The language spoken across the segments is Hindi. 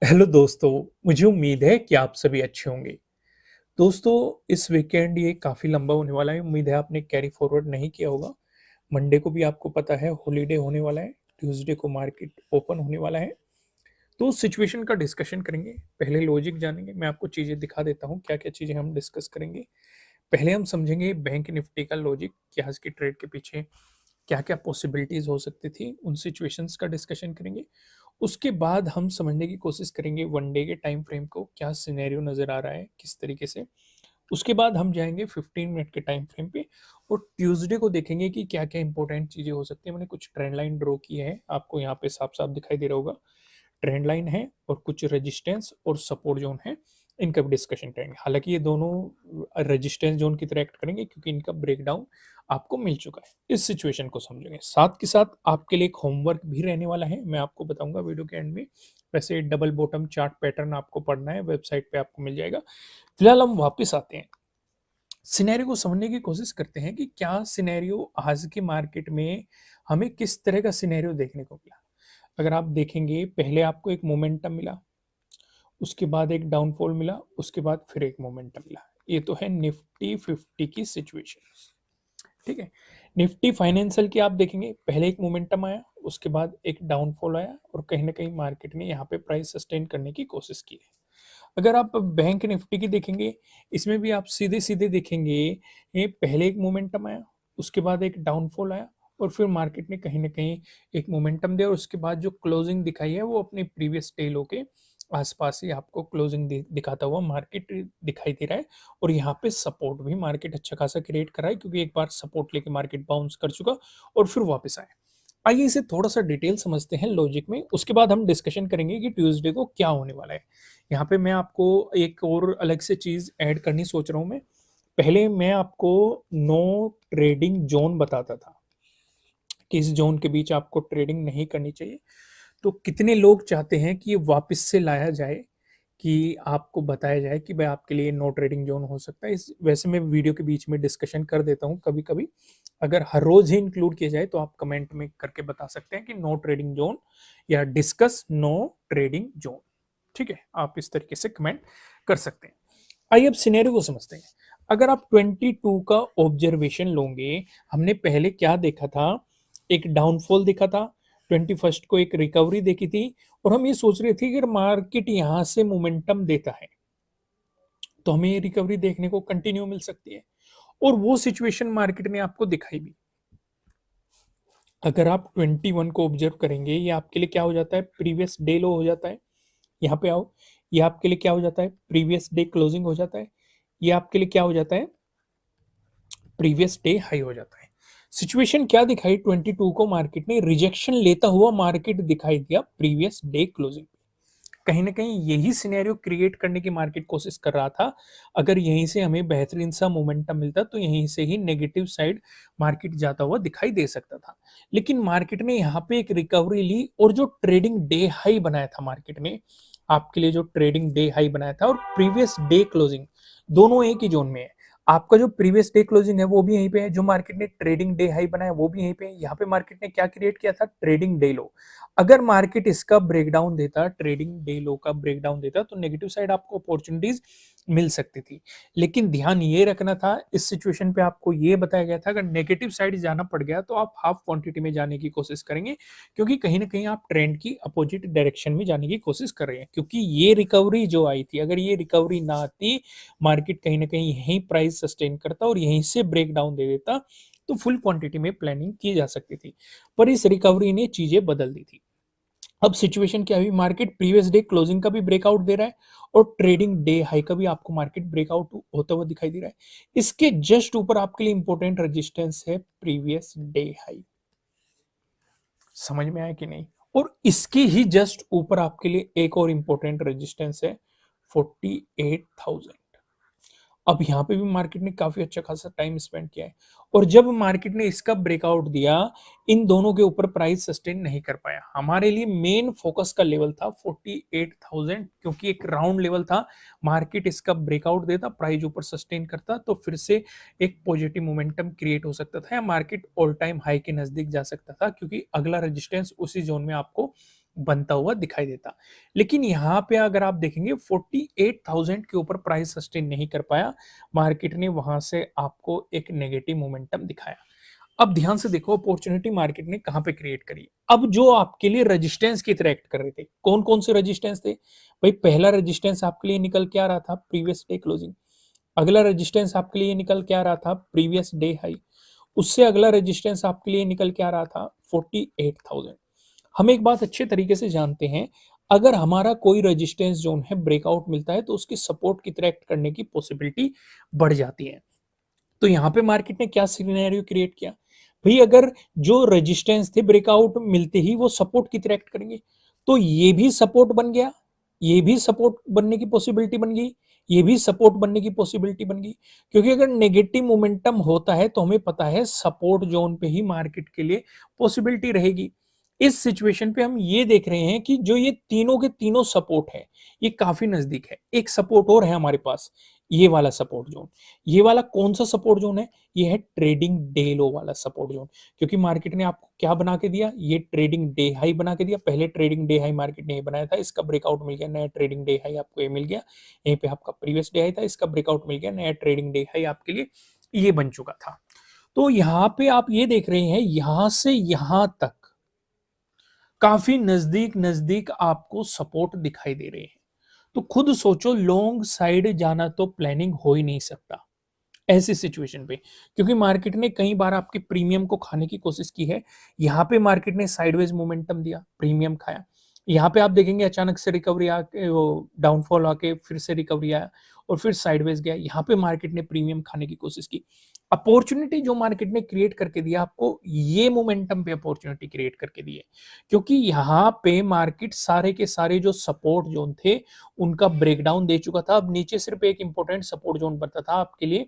हेलो दोस्तों, मुझे उम्मीद है कि आप सभी अच्छे होंगे। दोस्तों, इस वीकेंड ये काफ़ी लंबा होने वाला है, उम्मीद है आपने कैरी फॉरवर्ड नहीं किया होगा। मंडे को भी आपको पता है हॉलिडे होने वाला है, ट्यूसडे को मार्केट ओपन होने वाला है। तो उस सिचुएशन का डिस्कशन करेंगे, पहले लॉजिक जानेंगे, मैं आपको चीज़ें दिखा देता हूँ, क्या-क्या चीज़ें हम डिस्कस करेंगे। पहले हम समझेंगे बैंक निफ्टी का लॉजिक कि आज की ट्रेड के पीछे क्या-क्या पॉसिबिलिटीज़ हो सकती थी, उन सिचुएशंस का डिस्कशन करेंगे। उसके बाद हम समझने की कोशिश करेंगे वन डे के टाइम फ्रेम को, क्या सिनेरियो नज़र आ रहा है, किस तरीके से। उसके बाद हम जाएँगे 15 मिनट के टाइम फ्रेम पे और ट्यूसडे को देखेंगे कि क्या-क्या इंपॉर्टेंट चीज़ें हो सकती हैं। मैंने कुछ ट्रेंड लाइन ड्रॉ की है, आपको यहाँ पे साफ-साफ दिखाई दे रहा होगा। ट्रेंड लाइन है और कुछ रेजिस्टेंस और सपोर्ट ज़ोन है, इनका भी डिस्कशन करेंगे। हालाँकि ये दोनों रेजिस्टेंस ज़ोन की तरह एक्ट करेंगे क्योंकि इनका ब्रेकडाउन आपको मिल चुका है। इस सिचुएशन को समझेंगे। साथ के साथ आपके लिए एक होमवर्क भी रहने वाला है, मैं आपको बताऊँगा वीडियो के एंड में। वैसे डबल बॉटम चार्ट पैटर्न आपको पढ़ना है, वेबसाइट पे आपको मिल जाएगा। फिलहाल हम वापस आते हैं। सिनेरियो को समझने की कोशिश करते हैं कि क्या सिनेरियो आज की मार्केट में हमें किस तरह का सिनेरियो देखने को मिला। अगर आप देखेंगे पहले आपको एक मोमेंटम मिला, उसके बाद एक डाउनफॉल मिला, उसके बाद फिर एक मोमेंटम मिला। ये तो है निफ्टी 50 की सिचुएशन, ठीक है। निफ्टी फाइनेंशियल की आप देखेंगे पहले एक मोमेंटम आया, उसके बाद एक डाउनफॉल आया और कहीं ना कहीं मार्केट ने यहाँ पे प्राइस सस्टेन करने की कोशिश की है। अगर आप बैंक निफ्टी की देखेंगे, इसमें भी आप सीधे सीधे देखेंगे, ये पहले एक मोमेंटम आया, उसके बाद एक डाउनफॉल आया और फिर मार्केट ने कहीं ना कहीं एक मोमेंटम दिया और उसके बाद जो क्लोजिंग दिखाई है वो अपने प्रीवियस डे लो के आसपास ही आपको क्लोजिंग दिखाता हुआ मार्केट दिखाई दे रहा है। और यहाँ पे सपोर्ट भी मार्केट अच्छा खासा क्रिएट कर रहा है क्योंकि एक बार सपोर्ट लेके मार्केट बाउंस कर चुका और फिर वापस आया। आइए इसे थोड़ा सा डिटेल समझते हैं लॉजिक में, उसके बाद हम डिस्कशन करेंगे कि ट्यूसडे को क्या होने वाला है। यहाँ पे मैं आपको एक और अलग से चीज़ ऐड करनी सोच रहा हूँ मैं। पहले मैं आपको नो ट्रेडिंग ज़ोन बताता था, कि इस ज़ोन के बीच आपको ट्रेडिंग नहीं करनी चाहिए। तो कितने लोग चाहते हैं कि ये वापस से लाया जाए, कि आपको बताया जाए कि भाई आपके लिए नो ट्रेडिंग ज़ोन हो सकता है। इस वैसे मैं वीडियो के बीच में डिस्कशन कर देता हूँ कभी-कभी। अगर हर रोज़ ही इंक्लूड किया जाए तो आप कमेंट में करके बता सकते हैं कि नो ट्रेडिंग ज़ोन या डिस्कस नो ट्रेडिंग ज़ोन। ठीक है? आप इस तरीके से कमेंट कर सकते हैं। आइए अब सिनेरियो को समझते हैं। अगर आप 22 का ऑब्जर्वेशन लोगे, हमने पहले क्या देखा था, एक डाउनफॉल देखा था, 21st को एक रिकवरी देखी थी और हम ये सोच रहे थे कि अगर मार्केट यहाँ से मोमेंटम देता है, तो हमें ये रिकवरी देखने को कंटिन्यू मिल सकती है और वो सिचुएशन मार्केट ने आपको दिखाई भी। अगर आप 21 को ऑब्जर्व करेंगे, ये आपके लिए क्या हो जाता है, प्रीवियस डे लो हो जाता है। यहाँ पे आओ, ये आपके लिए क्या हो जाता है, प्रीवियस डे क्लोजिंग हो जाता है। ये आपके लिए क्या हो जाता है, प्रीवियस डे हाई हो जाता है। सिचुएशन क्या दिखाई, 22 को मार्केट ने रिजेक्शन लेता हुआ मार्केट दिखाई दिया प्रीवियस डे क्लोजिंग। कहीं ना कहीं यही सिनेरियो क्रिएट करने की मार्केट कोशिश कर रहा था। अगर यहीं से हमें बेहतरीन सा मोमेंटम मिलता तो यहीं से ही नेगेटिव साइड मार्केट जाता हुआ दिखाई दे सकता था। लेकिन मार्केट ने यहाँ पे एक रिकवरी ली और जो ट्रेडिंग डे हाई बनाया था मार्केट ने, आपके लिए जो ट्रेडिंग डे हाई बनाया था और प्रीवियस डे क्लोजिंग, दोनों एक ही जोन में है। आपका जो प्रीवियस डे क्लोजिंग है वो भी यहीं पे है, जो मार्केट ने ट्रेडिंग डे हाई बनाया वो भी यहीं पे है। यहाँ पे मार्केट ने क्या क्रिएट किया था, ट्रेडिंग डे लो। अगर मार्केट इसका ब्रेकडाउन देता, ट्रेडिंग डे लो का ब्रेकडाउन देता, तो नेगेटिव साइड आपको अपॉर्चुनिटीज मिल सकती थी। लेकिन ध्यान ये रखना था, इस सिचुएशन पे आपको ये बताया गया था अगर नेगेटिव साइड जाना पड़ गया तो आप हाफ क्वांटिटी में जाने की कोशिश करेंगे, क्योंकि कहीं ना कहीं आप ट्रेंड की अपोजिट डायरेक्शन में जाने की कोशिश कर रहे हैं। क्योंकि ये रिकवरी जो आई थी, अगर ये रिकवरी ना आती, मार्केट कहीं ना कहीं यहीं प्राइस सस्टेन करता और यहीं से ब्रेकडाउन दे देता, तो फुल क्वांटिटी में प्लानिंग की जा सकती थी। पर इस रिकवरी ने चीजें बदल दी थी। अब सिचुएशन क्या हुई, मार्केट प्रीवियस डे क्लोजिंग का भी ब्रेकआउट दे रहा है और ट्रेडिंग डे हाई का भी आपको मार्केट ब्रेकआउट होता हुआ दिखाई दे रहा है। इसके जस्ट ऊपर आपके लिए इंपॉर्टेंट रेजिस्टेंस है प्रीवियस डे हाई। समझ में आया कि नहीं? और इसके ही जस्ट ऊपर आपके लिए एक और इंपॉर्टेंट रेजिस्टेंस है 48,000। अब यहाँ पे भी मार्केट ने काफी अच्छा खासा टाइम स्पेंड किया है और जब मार्केट ने इसका ब्रेकआउट दिया, इन दोनों के ऊपर प्राइस सस्टेन नहीं कर पाया। हमारे लिए मेन फोकस का लेवल था 48,000, क्योंकि एक राउंड लेवल था। मार्केट इसका ब्रेकआउट देता, प्राइस ऊपर सस्टेन करता, तो फिर से एक पॉजिटिव मोमेंटम क्रिएट हो सकता था या मार्केट ऑल टाइम हाई के नजदीक जा सकता था, क्योंकि अगला रेजिस्टेंस उसी जोन में आपको बनता हुआ दिखाई देता। लेकिन यहाँ पे अगर आप देखेंगे 48,000 के ऊपर प्राइस सस्टेन नहीं कर पाया, मार्केट ने वहाँ से आपको एक नेगेटिव मोमेंटम दिखाया। अब ध्यान से देखो अपॉर्चुनिटी मार्केट ने कहाँ पे क्रिएट करी। अब जो आपके लिए रेजिस्टेंस की तरह एक्ट कर रहे थे, कौन-कौन से रेजिस्टेंस थे? भाई पहला रेजिस्टेंस आपके लिए निकल के आ रहा था प्रीवियस डे क्लोजिंग, अगला रेजिस्टेंस आपके लिए निकल के आ रहा था प्रीवियस डे हाई, उससे अगला रेजिस्टेंस आपके लिए निकल के आ रहा था 48,000। हम एक बात अच्छे तरीके से जानते हैं, अगर हमारा कोई रेजिस्टेंस जोन है ब्रेकआउट मिलता है तो उसकी सपोर्ट की तरह एक्ट करने की पॉसिबिलिटी बढ़ जाती है। तो यहाँ पे मार्केट ने क्या सिनेरियो क्रिएट किया, भाई अगर जो रेजिस्टेंस थे ब्रेकआउट मिलते ही वो सपोर्ट की तरह एक्ट करेंगे, तो ये भी सपोर्ट बन गया, ये भी सपोर्ट बनने की पॉसिबिलिटी बन गई, ये भी सपोर्ट बनने की पॉसिबिलिटी बन गई। क्योंकि अगर नेगेटिव मोमेंटम होता है तो हमें पता है सपोर्ट जोन पे ही मार्केट के लिए पॉसिबिलिटी रहेगी। इस सिचुएशन पे हम ये देख रहे हैं कि जो ये तीनों के तीनों सपोर्ट है, ये काफी नजदीक है। एक सपोर्ट और है हमारे पास, ये वाला सपोर्ट जोन। ये वाला कौन सा सपोर्ट जोन है? ये है ट्रेडिंग डे लो वाला सपोर्ट जोन। क्योंकि मार्केट ने आपको क्या बना के दिया? ये ट्रेडिंग डे हाई बना के दिया। पहले ट्रेडिंग डे हाई मार्केट ने ये बनाया था, इसका ब्रेकआउट मिल गया, नया ट्रेडिंग डे हाई आपको ये मिल गया। यहीं पे आपका प्रीवियस डे हाई था, इसका ब्रेकआउट मिल गया, नया ट्रेडिंग डे हाई आपके लिए ये बन चुका था। तो यहाँ पे आप ये देख रहे हैं, यहां से यहां तक काफी नजदीक नजदीक आपको सपोर्ट दिखाई दे रहे हैं। तो खुद सोचो, लॉन्ग साइड जाना तो प्लानिंग हो ही नहीं सकता ऐसी सिचुएशन पे, क्योंकि मार्केट ने कई बार आपके प्रीमियम को खाने की कोशिश की है। यहाँ पे मार्केट ने साइडवेज मोमेंटम दिया, प्रीमियम खाया। यहाँ पे आप देखेंगे अचानक से रिकवरी आके वो डाउनफॉल आके फिर से रिकवरी आया और फिर साइडवेज गया। यहाँ पे मार्केट ने प्रीमियम खाने की कोशिश की। अपॉर्चुनिटी जो मार्केट ने क्रिएट करके दिया आपको, ये मोमेंटम पे अपॉर्चुनिटी क्रिएट करके दी है। क्योंकि यहाँ पे मार्केट सारे के सारे जो सपोर्ट जोन थे उनका ब्रेकडाउन दे चुका था। अब नीचे सिर्फ एक इंपॉर्टेंट सपोर्ट जोन बचा था आपके लिए,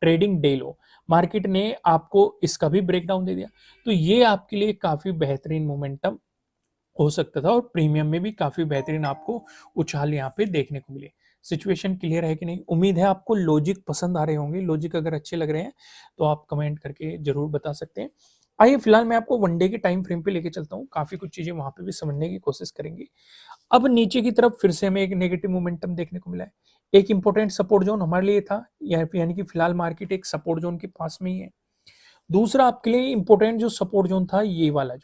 ट्रेडिंग डे लो। मार्केट ने आपको इसका भी ब्रेकडाउन दे दिया। तो ये आपके लिए काफी बेहतरीन मोमेंटम हो सकता था और प्रीमियम में भी काफी बेहतरीन आपको उछाल यहाँ पे देखने को मिले। सिचुएशन क्लियर है कि नहीं? उम्मीद है आपको लॉजिक पसंद आ रहे होंगे। लॉजिक अगर अच्छे लग रहे हैं तो आप कमेंट करके जरूर बता सकते हैं। आइए फिलहाल मैं आपको वन डे के टाइम फ्रेम पे लेके चलता हूँ, काफी कुछ चीजें वहां पे भी समझने की कोशिश करेंगे। अब नीचे की तरफ फिर से हमें एक नेगेटिव मोमेंटम देखने को मिला है। एक इंपॉर्टेंट सपोर्ट जोन हमारे लिए था, यानी कि फिलहाल मार्केट एक सपोर्ट जोन के पास में ही है। दूसरा आपके लिए इंपॉर्टेंट जो सपोर्ट जोन था, ये वाला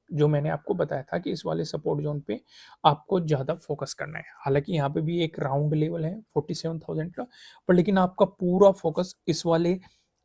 जो मैंने आपको बताया था कि इस वाले सपोर्ट जोन पे आपको ज्यादा फोकस करना है। हालांकि यहाँ पे भी एक राउंड लेवल है 47,000 का, पर लेकिन आपका पूरा फोकस इस वाले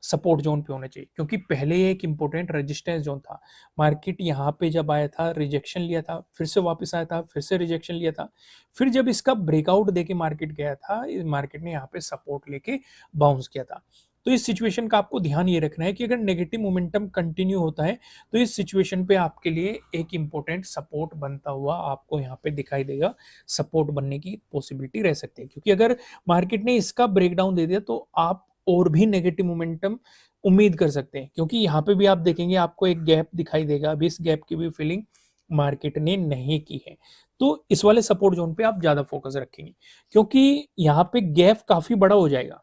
सपोर्ट जोन पे होना चाहिए। क्योंकि पहले एक इंपॉर्टेंट रेजिस्टेंस जोन था, मार्केट यहाँ पे जब आया था रिजेक्शन लिया था, फिर से वापस आया था, फिर से रिजेक्शन लिया था, फिर जब इसका ब्रेकआउट देके मार्केट गया था, मार्केट ने यहाँ पे सपोर्ट लेके बाउंस किया था। तो इस सिचुएशन का आपको ध्यान ये रखना है कि अगर नेगेटिव मोमेंटम कंटिन्यू होता है तो इस सिचुएशन पे आपके लिए एक इंपॉर्टेंट सपोर्ट बनता हुआ आपको यहाँ पे दिखाई देगा। सपोर्ट बनने की पॉसिबिलिटी रह सकती है, क्योंकि अगर मार्केट ने इसका ब्रेकडाउन दे दिया तो आप और भी नेगेटिव मोमेंटम उम्मीद कर सकते हैं। क्योंकि यहाँ पे भी आप देखेंगे आपको एक गैप दिखाई देगा, अभी इस गैप की भी फिलिंग मार्केट ने नहीं की है। तो इस वाले सपोर्ट जोन पे आप ज्यादा फोकस रखेंगे, क्योंकि यहाँ पे गैप काफी बड़ा हो जाएगा।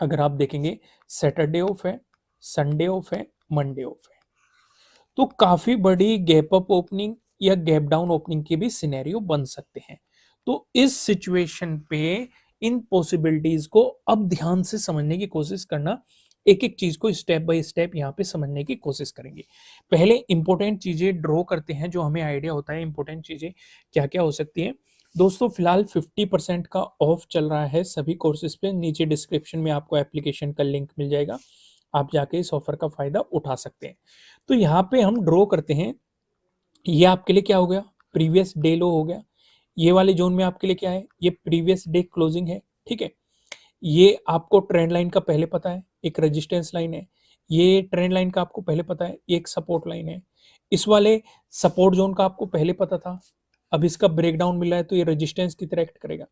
अगर आप देखेंगे सैटरडे ऑफ है, संडे ऑफ है, मंडे ऑफ है, तो काफी बड़ी गैप अप ओपनिंग या गैप डाउन ओपनिंग के भी सिनेरियो बन सकते हैं। तो इस सिचुएशन पे इन पॉसिबिलिटीज को अब ध्यान से समझने की कोशिश करना। एक एक चीज को स्टेप बाय स्टेप यहाँ पे समझने की कोशिश करेंगे। पहले इंपॉर्टेंट चीजें ड्रॉ करते हैं, जो हमें आइडिया होता है इंपॉर्टेंट चीजें क्या क्या हो सकती है। दोस्तों फिलहाल 50% का ऑफ चल रहा है सभी कोर्सेज पे। नीचे डिस्क्रिप्शन में आपको एप्लीकेशन का लिंक मिल जाएगा, आप जाके इस ऑफर का फायदा उठा सकते हैं। तो यहाँ पे हम ड्रॉ करते हैं, ये आपके लिए क्या हो गया? प्रीवियस डे लो हो गया। ये वाले जोन में आपके लिए क्या है? ये प्रीवियस डे क्लोजिंग है, ठीक है। ये आपको ट्रेंड लाइन का पहले पता है, एक रेजिस्टेंस लाइन है। ये ट्रेंड लाइन का आपको पहले पता है, ये एक सपोर्ट लाइन है। इस वाले सपोर्ट जोन का आपको पहले पता था, अब इसका ब्रेकडाउन मिला है तो ये रेजिस्टेंस की तरह एक्ट करेगा।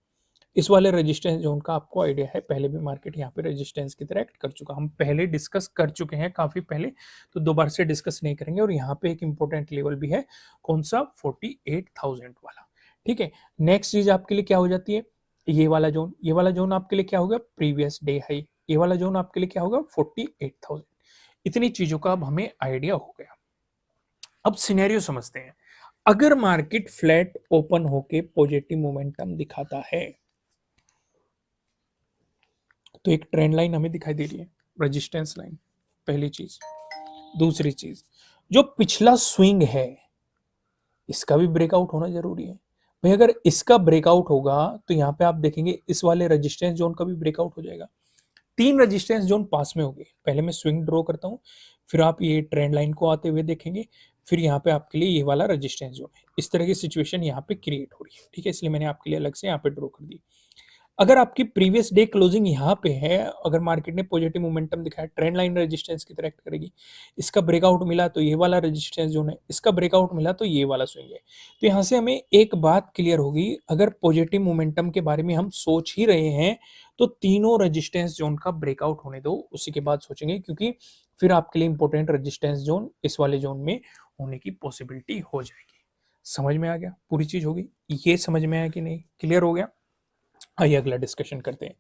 इस वाले रेजिस्टेंस जोन का आपको आइडिया है, पहले भी मार्केट यहाँ पे रेजिस्टेंस की तरह एक्ट कर चुका, हम पहले डिस्कस कर चुके हैं काफी पहले, तो दोबारा से डिस्कस नहीं करेंगे। और यहाँ पे एक इंपॉर्टेंट लेवल भी है, कौन सा? 48,000 वाला, ठीक है। नेक्स्ट चीज आपके लिए क्या हो जाती है? ये वाला जोन, ये वाला जोन आपके लिए क्या होगा? Previous day high. ये वाला जोन आपके लिए क्या होगा? 48,000। इतनी चीजों का अब हमें आइडिया हो गया। अब सिनेरियो समझते हैं। अगर मार्केट फ्लैट ओपन होके पॉजिटिव मोमेंटम दिखाता है तो एक ट्रेंड लाइन हमें दिखाई दे रही है, रेजिस्टेंस लाइन, पहली चीज। दूसरी चीज, जो पिछला स्विंग है इसका भी ब्रेकआउट होना जरूरी है। भाई अगर इसका ब्रेकआउट होगा तो यहाँ पे आप देखेंगे इस वाले रेजिस्टेंस जोन का भी ब्रेकआउट हो जाएगा। तीन रेजिस्टेंस जोन पास में हो गए। पहले मैं स्विंग ड्रॉ करता हूँ, फिर आप ये ट्रेंड लाइन को आते हुए देखेंगे, फिर यहाँ पे आपके लिए ये वाला रेजिस्टेंस जोन है। इस तरह की सिचुएशन यहाँ पे क्रिएट हो रही है, ठीक है, इसलिए मैंने आपके लिए अलग से यहाँ पे ड्रॉ कर दी। अगर आपकी प्रीवियस डे क्लोजिंग यहाँ पे है, अगर मार्केट ने पॉजिटिव मोमेंटम दिखाया, ट्रेंड लाइन रेजिस्टेंस की तरह एक्ट करेगी। इसका ब्रेकआउट मिला तो ये वाला रेजिस्टेंस जोन है, इसका ब्रेकआउट मिला तो ये वाला स्विंग है। तो यहाँ से हमें एक बात क्लियर होगी, अगर पॉजिटिव मोमेंटम के बारे में हम सोच ही रहे हैं तो तीनों रेजिस्टेंस जोन का ब्रेकआउट होने दो, उसी के बाद सोचेंगे, क्योंकि फिर आपके लिए इंपॉर्टेंट रेजिस्टेंस जोन इस वाले जोन में होने की पॉसिबिलिटी हो जाएगी। समझ में आ गया? पूरी चीज होगी। ये समझ में आया कि नहीं? क्लियर हो गया? आइए अगला डिस्कशन करते हैं।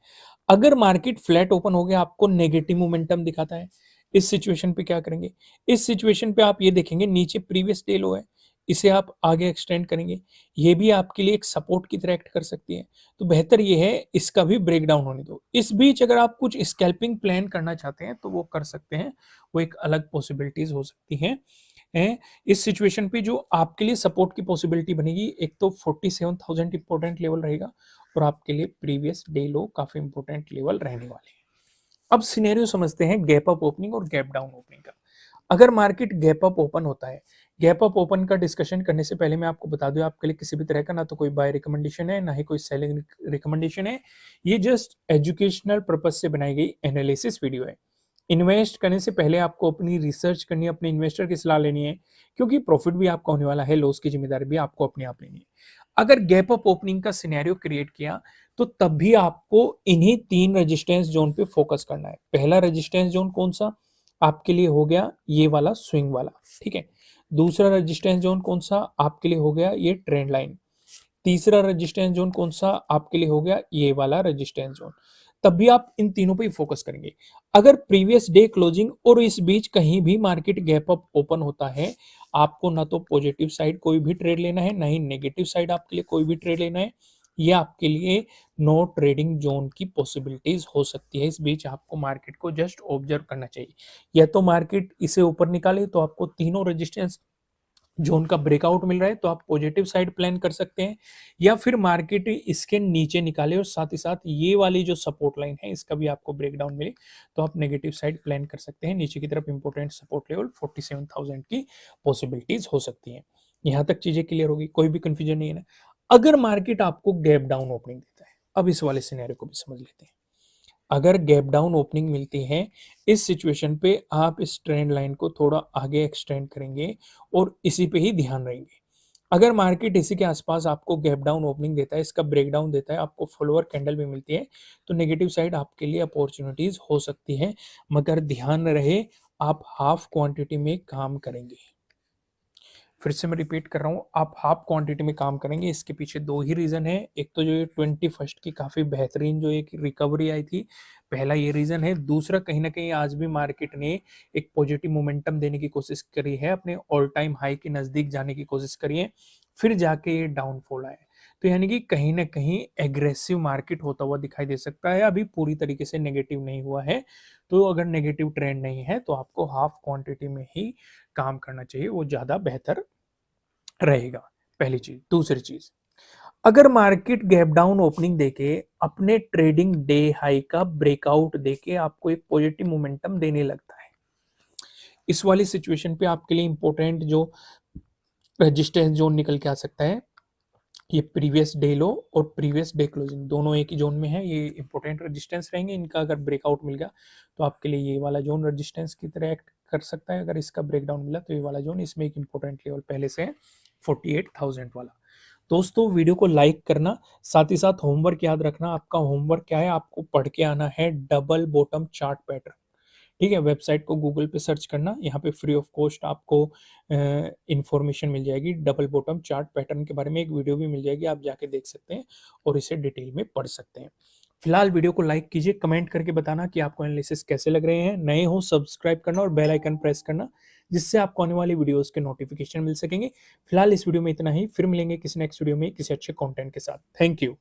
अगर मार्केट फ्लैट ओपन हो गया, आपको नेगेटिव मोमेंटम दिखाता है, इस सिचुएशन पे क्या करेंगे? इस सिचुएशन पे आप ये देखेंगे नीचे प्रीवियस डे लो है, इसे आप आगे एक्सटेंड करेंगे, ये भी आपके लिए एक सपोर्ट की तरह एक्ट कर सकती है। तो बेहतर ये है इसका भी ब्रेक डाउन होने दो। इस बीच अगर आप कुछ स्कैल्पिंग प्लान करना चाहते हैं तो वो कर सकते हैं, वो एक अलग पॉसिबिलिटीज हो सकती हैं। इस सिचुएशन पे जो आपके लिए सपोर्ट की पॉसिबिलिटी बनेगी, एक तो 47,000 इंपॉर्टेंट लेवल रहेगा और आपके लिए प्रीवियस डे लो काफी इंपॉर्टेंट लेवल रहने वाले हैं। अब सिनेरियो समझते हैं गैप अप ओपनिंग और गैप डाउन ओपनिंग का। अगर मार्केट गैप अप ओपन होता है, गैप अप ओपन का डिस्कशन करने से पहले मैं आपको बता दूं, आपके लिए किसी भी तरह का ना तो कोई बाय रिकमेंडेशन है, ना ही कोई सेलिंग रिकमेंडेशन है। ये जस्ट एजुकेशनल पर्पज से बनाई गई एनालिसिस वीडियो है। इन्वेस्ट करने से पहले आपको अपनी रिसर्च करनी है, अपने इन्वेस्टर की सलाह लेनी है, क्योंकि प्रॉफिट भी आपका होने वाला है, लॉस की जिम्मेदारी भी आपको अपने आप लेनी है। अगर गैप अप ओपनिंग का सिनेरियो क्रिएट किया तो तब भी आपको इन्हीं तीन रेजिस्टेंस जोन पे फोकस करना है। पहला रेजिस्टेंस जोन कौन सा? आपके लिए हो गया ये वाला स्विंग वाला, ठीक है। दूसरा रेजिस्टेंस जोन कौन सा? आपके लिए हो गया ये ट्रेंड लाइन। तीसरा रेजिस्टेंस जोन कौन सा? आपके लिए हो गया ये वाला रेजिस्टेंस जोन। तब भी आप इन तीनों पे ही फोकस करेंगे। अगर प्रीवियस डे क्लोजिंग और इस बीच कहीं भी मार्केट गैप अप ओपन होता है, आपको ना तो पॉजिटिव साइड कोई भी ट्रेड लेना है, ना ही नेगेटिव साइड आपके लिए कोई भी ट्रेड लेना है। ये आपके लिए नो ट्रेडिंग जोन की पॉसिबिलिटीज हो सकती है। इस बीच आपको मार्केट को जस्ट ऑब्जर्व करना चाहिए। या तो मार्केट इसे ऊपर निकाले तो आपको तीनों रेजिस्टेंस जोन का ब्रेकआउट मिल रहा है तो आप पॉजिटिव साइड प्लान कर सकते हैं, या फिर मार्केट इसके नीचे निकाले और साथ ही साथ ये वाली जो सपोर्ट लाइन है इसका भी आपको ब्रेकडाउन मिले तो आप नेगेटिव साइड प्लान कर सकते हैं। नीचे की तरफ इंपोर्टेंट सपोर्ट लेवल 47,000 की पॉसिबिलिटीज हो सकती हैं। यहाँ तक चीजें क्लियर होगी, कोई भी कंफ्यूजन नहीं है ना? अगर मार्केट आपको गैप डाउन ओपनिंग देता है, अब इस वाले सिनेरियो को भी समझ लेते हैं। अगर गैप डाउन ओपनिंग मिलती है, इस सिचुएशन पे आप इस ट्रेंड लाइन को थोड़ा आगे एक्सटेंड करेंगे और इसी पे ही ध्यान रहेंगे। अगर मार्केट इसी के आसपास आपको गैप डाउन ओपनिंग देता है, इसका ब्रेकडाउन देता है, आपको फॉलोअर कैंडल भी मिलती है, तो नेगेटिव साइड आपके लिए अपॉर्चुनिटीज हो सकती है, मगर ध्यान रहे आप हाफ क्वांटिटी में काम करेंगे। फिर से मैं रिपीट कर रहा हूँ, आप हाफ क्वांटिटी में काम करेंगे। इसके पीछे दो ही रीजन है। एक तो जो ये 21st की काफी बेहतरीन जो एक रिकवरी आई थी, पहला ये रीजन है। दूसरा, कहीं ना कहीं आज भी मार्केट ने एक पॉजिटिव मोमेंटम देने की कोशिश करी है, अपने ऑल टाइम हाई के नजदीक जाने की कोशिश करी है, फिर जाके ये डाउनफॉल आया। तो यानी कि कहीं ना कहीं एग्रेसिव मार्केट होता हुआ दिखाई दे सकता है, अभी पूरी तरीके से नेगेटिव नहीं हुआ है। तो अगर नेगेटिव ट्रेंड नहीं है तो आपको हाफ क्वांटिटी में ही काम करना चाहिए, वो ज्यादा बेहतर रहेगा। पहली चीज। दूसरी चीज, अगर मार्केट गैप डाउन ओपनिंग देके अपने ट्रेडिंग डे हाई का ब्रेकआउट देके आपको एक पॉजिटिव मोमेंटम देने लगता है, इस वाली सिचुएशन पे आपके लिए इंपॉर्टेंट जो रेजिस्टेंस जोन निकल के आ सकता है, ये प्रीवियस डे लो और प्रीवियस डे क्लोजिंग दोनों एक ही जोन में है, ये इंपॉर्टेंट रेजिस्टेंस रहेंगे। इनका अगर ब्रेकआउट मिल गया तो आपके लिए ये वाला जोन रेजिस्टेंस की तरह एक्ट कर सकता है। अगर इसका ब्रेकडाउन मिला तो ये वाला जोन, इसमें एक इंपॉर्टेंट लेवल पहले से है 48,000 वाला। दोस्तों वीडियो को लाइक करना, साथ ही साथ होमवर्क याद रखना। आपका होमवर्क क्या है? आपको पढ़ के आना है डबल बॉटम चार्ट पैटर्न, ठीक है। वेबसाइट को गूगल पे सर्च करना, यहाँ पे फ्री ऑफ कॉस्ट आपको इंफॉर्मेशन मिल जाएगी। डबल बॉटम चार्ट पैटर्न के बारे में एक वीडियो भी मिल जाएगी, आप जाके देख सकते हैं और इसे डिटेल में पढ़ सकते हैं। फिलहाल वीडियो को लाइक कीजिए, कमेंट करके बताना कि आपको एनालिसिस कैसे लग रहे हैं। नए हो सब्सक्राइब करना और बेल आइकन प्रेस करना, जिससे आपको आने वाली वीडियोज़ के नोटिफ़िकेशन मिल सकेंगे। फिलहाल इस वीडियो में इतना ही, फिर मिलेंगे किसी नेक्स्ट वीडियो में किसी अच्छे कंटेंट के साथ। Thank you.